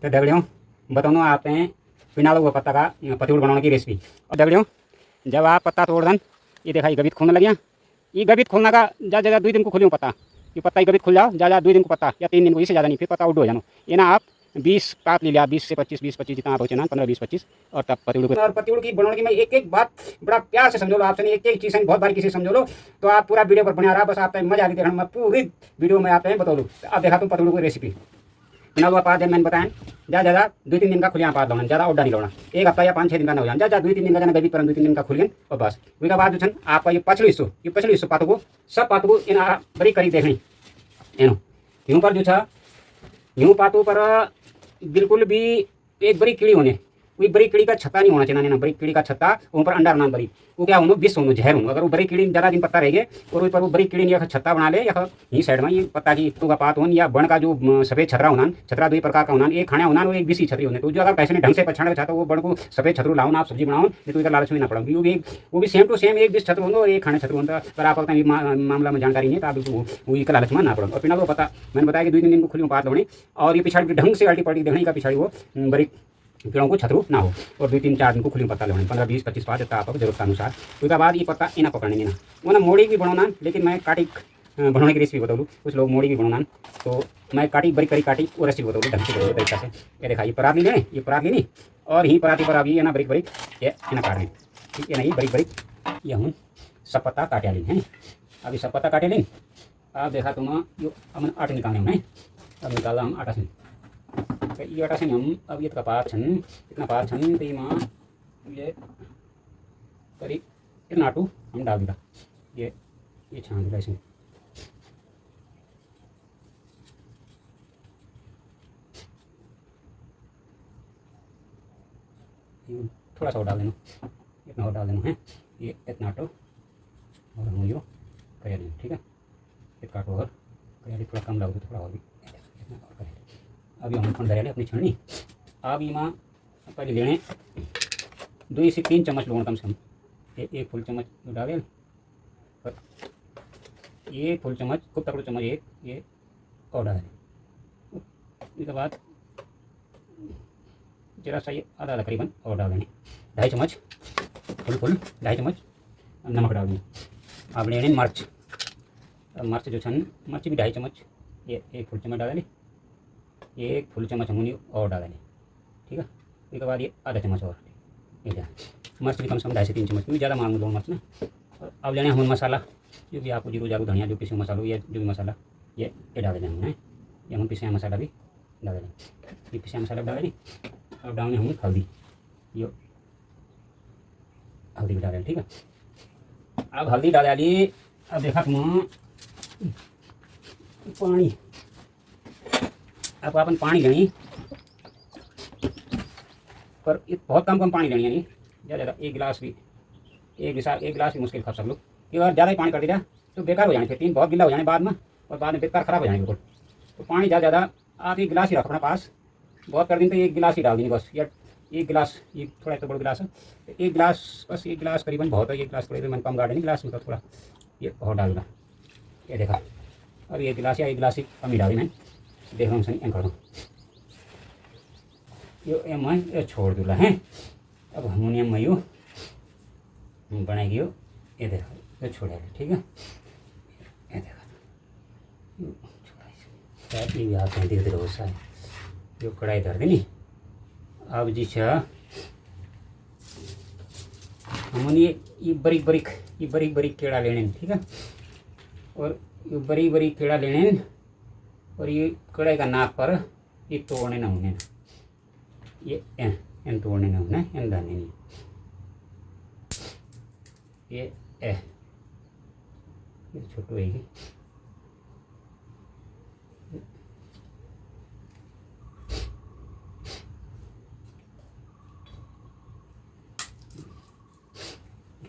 तो दगड़ियों बताऊँ आप हैं पिनाल हुआ पत्ता का पतिउड़ बनाने की रेसिपी। और दगड़ियों जब आप पत्ता तोड़ दन ये देखा ये गबित खुलने लगिया। ये गबित खुलना का जा जा 2 दिन को खुलियो पत्ता ये पत्ता गबित खुल जाओ जा 2 दिन को पत्ता या 3 दिन को, इससे ज़्यादा नहीं, फिर पत्ता उड़ हो जानो। ये ना आप 20 पात ले लिया, 20 से 25, 20-25 जितना आप ना 15-20-25 और तब पतिउड़ की बनाने की मैं एक एक बात बड़ा प्यार से समझो लो आपसे, एक एक चीज़ बहुत बारीकी से समझो लो तो आप पूरा वीडियो पर बना रहा बस आप मजा आती देखना। मैं पूरी वीडियो में आप बता दूँ। अब देखा तुम पतिउड़ की रेसिपी ना हुआ पाँच दिन मैंने बताया ज़्यादा 2-3 दिन का खुलिया पात लाना, ज़्यादा ऑर्डर नहीं लाना। 1 हफ्ता या 5-6 दिन का ना हो जाए, ज़्यादा 2-3 दिन का जाना गभी पर 2-3 दिन का खुल गए और बस। उसके बाद जो आपका ये पछली हिस्सों पातों को सब पातों को इन बड़ी करी देखनी एनो यूँ पर जो यूँ पातों पर बिल्कुल भी एक बड़ी कीड़ी होने वही बड़ी कीड़ी का छत्ता नहीं होना चाहिए ना, बड़ी कीड़ी का छत्ता ऊपर अंडा ना बड़ी वो क्या होनो विष होनो जहर होनो। अगर वो बड़ी कीड़ी ज़्यादा दिन पत्ता रहेगी और ऊपर वो बड़ी कीड़ी या छत्ता बना ले या यही साइड में ये पत्ता की का पात होन या बण का जो सफ़ेद छतरा होना, छतरा 2 प्रकार का होना, एक खाना होना और एक बीसी छतरी होने। तो जो अगर पैसे ढंग से पछाड़ चाहता वो बण को सफ़ेद छतरू लाओ ना आप सब्जी बनाओ नहीं तो इधर लालच में ना पड़ोगी। वो भी सेम टू सेम एक बीस छतरू होना और एक खाने छतरू होता। पर आप मामला में जानकारी नहीं तो आप वो लालच में ना पड़ो। और पिना पता मैंने बताया कि 2-3 दिन को खुली पात होने और ये पिछाड़ी ढंग से अल्टी पल्टी देखने का पिछाड़ी वो बड़ी कीड़ों को छतरू ना हो और 2-3-4 दिन को खुली पत्ता लेना 15-20-25 पात जब आप जरूरत अनुसार। उसके बाद ये पत्ता इना पकड़ने ना वो ना मोड़ी भी बनाना, लेकिन मैं काटी बनाने की रेसिपी बता दूँ। कुछ लोग मोड़ी भी बनाना तो मैं काटी बड़ी करी काटी वो रेसिपी बता दूँ ढंग से तरीका से। ये देखा ये परात लेने ये परात लेनी और यही पराती पर अभी ये ना बरीक ये ना काट लें, ठीक है ना। ये बरीक ये हम सब पत्ता काटे लें हैं। अभी सब पत्ता काटे लें। अब देखा तुम यो हम आटा निकालने हैं। अब निकाला हम आटा से ये आटा से हम अब ये कपार छन इतना पार छन तो माँ ये करीब इतना आटू हम डाल दिया ये छान दिया इसमें। थोड़ा सा और डाल देना, इतना और डाल देना है। ये इतना आटो और हम यो कर लें, ठीक है। इतना आटो और कर थोड़ा कम लगे तो थोड़ा और भी इतना और करें। अभी हम खंड धरे अपनी छलनी। अब ये माँ पहले लेने 2 से 3 चम्मच लोगों कम से कम एक फुल चम्मच डाले और 1 फुल चम्मच खूब तकड़ो चम्मच एक ये और डाले। इसके बाद जरा सा ये आधा करीबन और डाल देंगे 2.5 चम्मच फुल 2.5 चम्मच नमक डाल देंगे। अब लेने मर्च जो छन मर्च भी 2.5 चम्मच ये 1 फुल चम्मच डाल दें, 1 फुल चम्मच हमने और डाल दें, ठीक है। उसके बाद ये आधा चम्मच और ये मर्च भी कम से कम 2.5 से 3 चम्मच क्योंकि ज़्यादा मांग लो मर्च ना। और अब लेने हम मसाला जो भी आपको जीरो जारू धनिया जो पिसे मसाला या जो भी मसाला ये डाल देना हमने। ये हम पिसे मसाला भी डाल दें, ये पिसे मसाला डाल दें। अब डालने हम हल्दी ये हल्दी भी डालें, ठीक है। अब हल्दी डाल डाली। अब देखा तुम पानी अब अपन पानी लेनी पर बहुत कम पानी लेनी है नहीं ज़्यादा 1 गिलास भी 1 गिलास भी मुश्किल खा सब लोग। अगर ज़्यादा ही पानी कर दिया तो बेकार हो जाने, फिर 3 बहुत गिला हो जाने बाद में और बाद में बेकार ख़राब हो जाने बिल्कुल। तो पानी ज़्यादा आप 1 गिलास ही रखो अपने पास। बहुत कर दिन तो 1 गिलास ही डाल देंगे बस, या 1 गिलास ये थोड़ा तो बड़ा गिलास है 1 गिलास बस 1 गिलास करीबन बहुत है। 1 गिलास थोड़े मैंने कम गार्डन गिलास में थोड़ा ये बहुत डालना ये देखा। और 1 गिलास या 1 गिलास ही कम ही डाली मैं देख रहा हूँ सही कर दूँ यो मैं छोड़ दूला है। अब हारमोनियम में यो बनाएगी ये देखो ये छोड़ा है, ठीक है। ये देखा ये भी आप धीरे धीरे होता है जो कढ़ाई धर देनी। अब जी हमने ये बरीक केड़ा लेने, ठीक है। और ये बरीक केड़ा लेने और ये कढ़ाई का नाक पर ये तोड़ने ना होने ये इन तोड़ने ना होने इन दाने नहीं ये छोटू है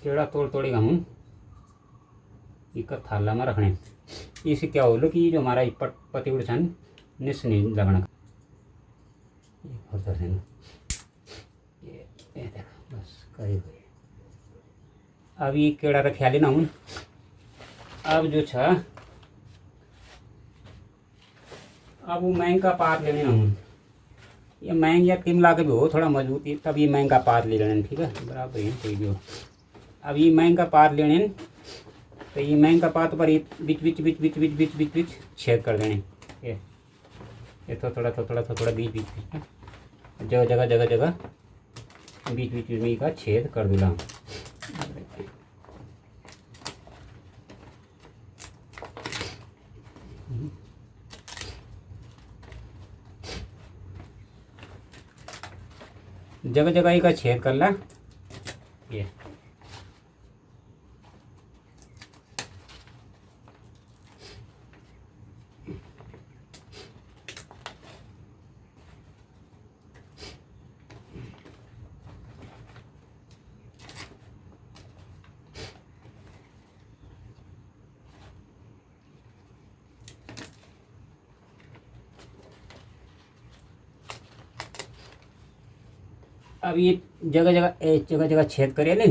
केड़ा तोड़ी हम एक थाला में रखने। इससे क्या हो लो कि जो हमारा पतिउड़ छन निस नहीं लगना ये देखो बस करीब। अब ये केड़ा रखा लेना हूँ। अब जो अब वो मैंग का पात लेने हूँ ये महंग या तिमला के भी हो थोड़ा मजबूत, तब ये महंगा पात ले लेने, ठीक है बराबर है कोई भी हो। अब ये महंगा पात लेने, तो ये महंगा पात पर बिच बिच बिच बिच बिच बिच बिच बिच छेद कर देने। ये थोड़ा बीच बीच जगह जगह जगह जगह बीच बीच में का छेद कर दूला। जगह जगह का छेद कर ला। ये अब ये जगह जगह छेद करे ले।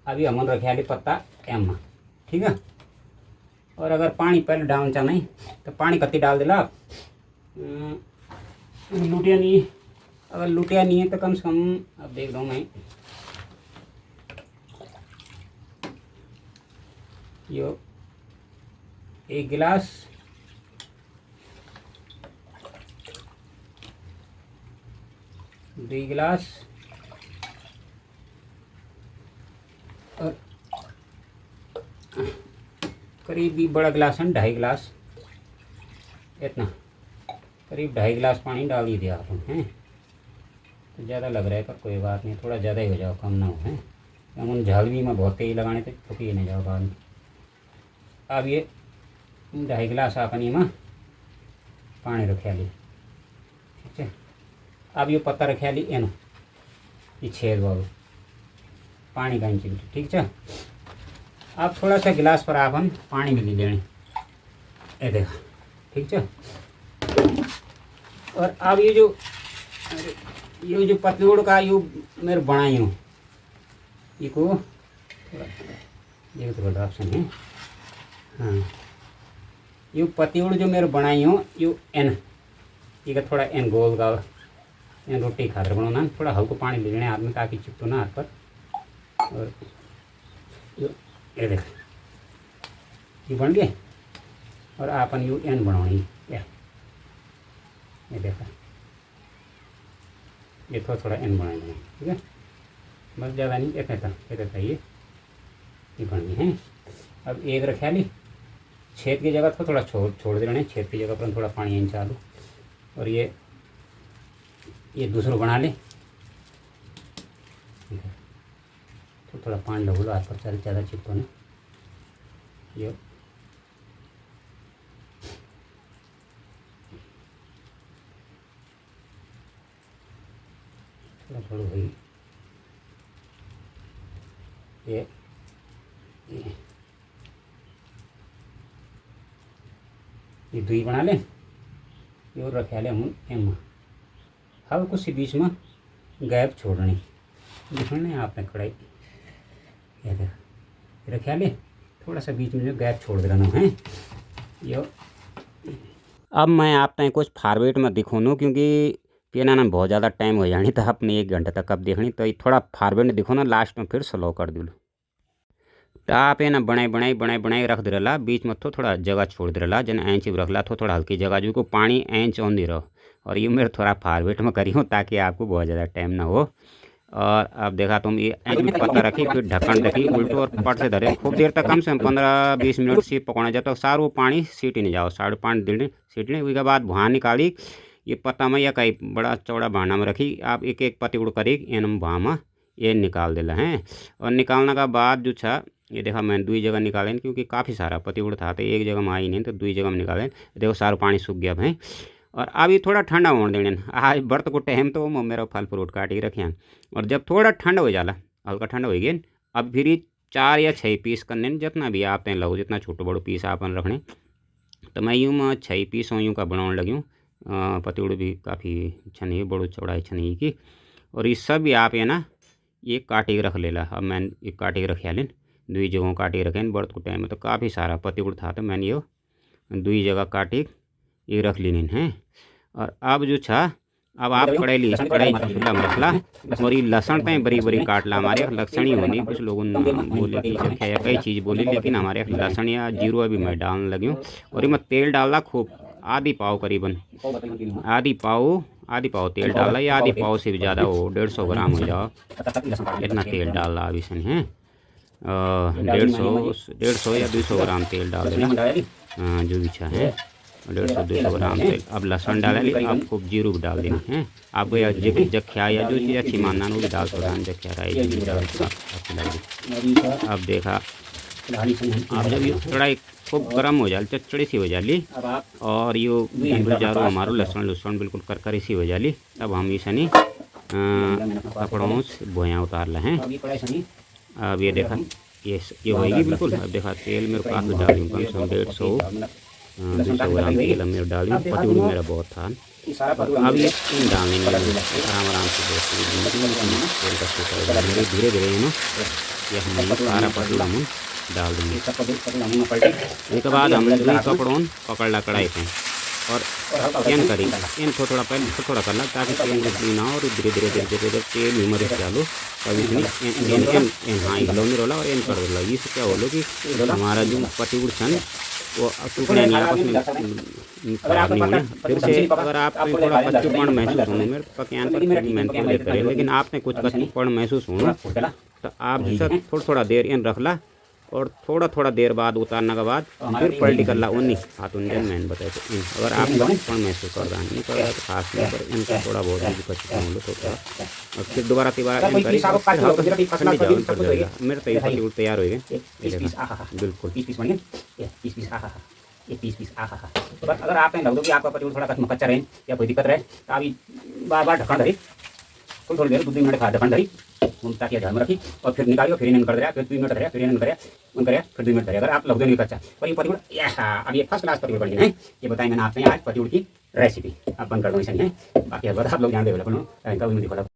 अभी हमन रखे पत्ता एम, ठीक है। और अगर पानी पहले डालना चाह नहीं तो पानी कत्ती डाल दिला। लुटिया नहीं, अगर लुटिया नहीं है तो कम से कम अब देख रहा हूँ मैं, यो 1 गिलास, 2 गिलास और करीब भी बड़ा गिलास है 2.5 गिलास, इतना करीब 2.5 गिलास पानी डाल ही दिया अपन हैं। तो ज़्यादा लग रहा है पर कोई बात नहीं, थोड़ा ज़्यादा ही हो जाओ, कम ना हो हैं। हम झालवी में बहुत तेज लगाने थे, थुकी नहीं जाओ बाद में। अब ये 2.5 गिलास अपनी में पानी रखा ली, ठीक है। अब ये पत्ता रखा ली एनो, ये छेद वालों पानी का इंची, ठीक है। अब थोड़ा सा गिलास पर अपन पानी मिली लेने, ये देखा, ठीक है। और अब ये जो पतलूड़ का यो मेरे बनाई हूँ, ये को ये तो बड़ा ऑप्शन है, हाँ। ये पतलूड़ जो मेरे बनाई हूँ यो एन, ये थोड़ा एन गोल का एन रोटी खातर बनाना, थोड़ा हल्का पानी ले लेने हाथ में ताकि चिपटो ना हाथ पर। और ये देख ये बन गए। और अपन यू एन बनानी, ये देखा, ये थोड़ा एन बना देना, ठीक है। बस ज़्यादा नहीं, इतना ये बन गई है। अब एक रखा ली, छेद की जगह थोड़ा छोड़ देना, छेद की जगह पर थोड़ा पानी इन चालू। और ये दूसरों बना ले, तो थोड़ा पानी लगो हाथ पर, चल ज़्यादा चिपको ना। ये थोड़ा भाई ये दुई बना लें, ये और रखा ले हम एम, हल्को सी बीच में गैप छोड़नी, दिखने आपने कढ़ाई, ये देख रखा ले, थोड़ा सा बीच में जो गैप छोड़ देना है यो। अब मैं आप तक कुछ फॉर्मेट में दिखोनू, क्योंकि पेना ना बहुत ज़्यादा टाइम हो जानी, तो अपने 1 घंटे तक अब देखनी, तो थोड़ा फॉर्मेट दिखो ना, लास्ट में फिर स्लो कर दूँ। तो आप ये ना बनाई रख दे रहा, बीच में थोड़ा जगह छोड़ दे रहा, जन एंच रख ला, थोड़ा हल्की जगह जो को पानी एंच ऑन दे रहो। और ये मेरे थोड़ा फॉर्मेट में करी हूँ ताकि आपको बहुत ज़्यादा टाइम ना हो। और अब देखा तुम ये एंच में पत्ता रखी, फिर ढक्कन रखी उल्टो और पट से धरे खूब देर तक, कम से कम 15-20 मिनट से पकाना, जब तक सारा वो पानी सीट ही नहीं जाओ, 5.5 दिन सीट नहीं। उसके बाद वहाँ निकाली, ये पत्ता में या कहीं बड़ा चौड़ा भांडा में रखी, आप एक एक पत्ती उड़ करी एन वहाँ में ये निकाल देला हैं। और निकालने का बाद जो छा, ये देखा मैं 2 जगह निकालें, क्योंकि काफ़ी सारा पत्ती उड़ था, तो एक जगह में आई नहीं, तो 2 जगह में निकालें। देखो सारा पानी सूख गया भाई। और अब ये थोड़ा ठंडा होने देने, आज बर्त को टाइम तो मेरा फल फ्रूट काट ही रखे हैं। और जब थोड़ा ठंडा हो जाला, हल्का ठंडा हो गया, अब फिर 4 या 6 पीस करने, जितना भी आप लो, जितना छोटे बड़ो पीस आपन रखने। तो मैं यूँ में 6 पीस यूँ का बनाने लगी। पतौड़ भी काफ़ी अच्छा नहीं, बड़ो चौड़ाई अच्छा नहीं की। और ये सब भी आप ये ना ये काटे के रख लेला। अब मैंने ये काटे के रखे लेन, 2 जगहों काटे रखें, बर्त को टाइम में तो काफ़ी सारा पतौड़ था, तो मैंने ये 2 जगह काटे ये रख लेनी हैं। और अब जो छा अब आप कढ़ाई चूल्हा में रखला और ये लहसुन पे बरी बरी काटला। हमारे यहाँ लहसुन ही होनी, कुछ लोगों ने बोले कि जब खाया कई चीज़ बोली, लेकिन हमारे यहाँ लहसुन या जीरो अभी मैं डालने लगी हूँ। और इसमें तेल डालना खूब, आधी पाव करीबन, आधी पाव तेल डाला, या आधी पाव से भी ज़्यादा हो, 150 ग्राम हो जाओ इतना तेल डालना अभी सन है। 150 या 200 ग्राम तेल डाल देना, जो भी है 150-200 ग्राम तेल। अब लहसुन डाला ली, अब खूब जीरो भी डाल देना है। आपको जख्या या जो चीज़ अच्छी मानना वो भी डाल सकता है, जख्या अच्छी लगी। अब देखा, अब जब ये कढ़ाई खूब गर्म हो जाए, चचड़ी सी हो जाली, और यो जारो हमारो लहसुन बिल्कुल करकरी सी हो जाली, तब हम इसे नहीं कपड़ों से बोया उतार लें। अब ये देखा, ये होएगी बिल्कुल। अब देखा तेल मेरे पास डाली हूँ, कम से कम 150-200 ग्राम तेल मेरे डाली हूँ। पतूड़ मेरा बहुत था। अब ये डालने में आराम से तेल का सूखा धीरे धीरे ये हम सारा पतूड़ हम डाल देंगे। इसके बाद हम कपड़ों पकड़ कढ़ाई पे और एन करी एन थोड़ा पहले थोड़ा करना, ताकि तेल निकली ना, और धीरे धीरे तेल में मरीच डालो। तब इसमें हाँ हिलो नहीं रोला और एन कर दो। इससे क्या होलो कि हमारा जो पतूड़ छन वो टूटने नहीं, आपस में खराब नहीं होने। फिर से अगर आप थोड़ा कच्चूपन महसूस होने में पकयान पर मेहनत लेते रहे, लेकिन आपने कुछ कच्चूपन महसूस होना, तो आप जैसे थोड़ा देर इन रखला, और थोड़ा देर बाद उतारने के बाद फिर पलटी कर ला। उन्नी हाथ उन्जन मैंने बताया तो अगर आप कच्चूपन महसूस कर रहा नहीं कर रहा तो खास नहीं, पर इनका थोड़ा बहुत भी कच्चूपन हो लो तो क्या, और फिर दोबारा इन करी ठंडी जाओ कर जाएगा। मेरे तो ये पतूड़ तैयार हो गए बिल्कुल। ये पीस बस। अगर आपने लग दो कि आपका पतूड़ थोड़ा कच्चा रहे या कोई दिक्कत रहे, तो अभी बार ढक्कन धरी, थोड़ी देर 2-3 मिनट ढक्कन धरी, ताकि ध्यान में रखी, और फिर निकालियो, फिर इन्हें कर दिया, फिर 2 मिनट धरिया, फिर इन्हें करिया, फिर 2 मिनट धरिया। अगर आप लग दो नहीं कच्चा, और ये पतूड़ अब ये फर्स्ट क्लास पतूड़ बन गए हैं। ये बताएं मैंने आपने आज पतूड़ की रेसिपी। आप बंद कर दो, ऐसा नहीं है, बाकी आप लोग ध्यान दे।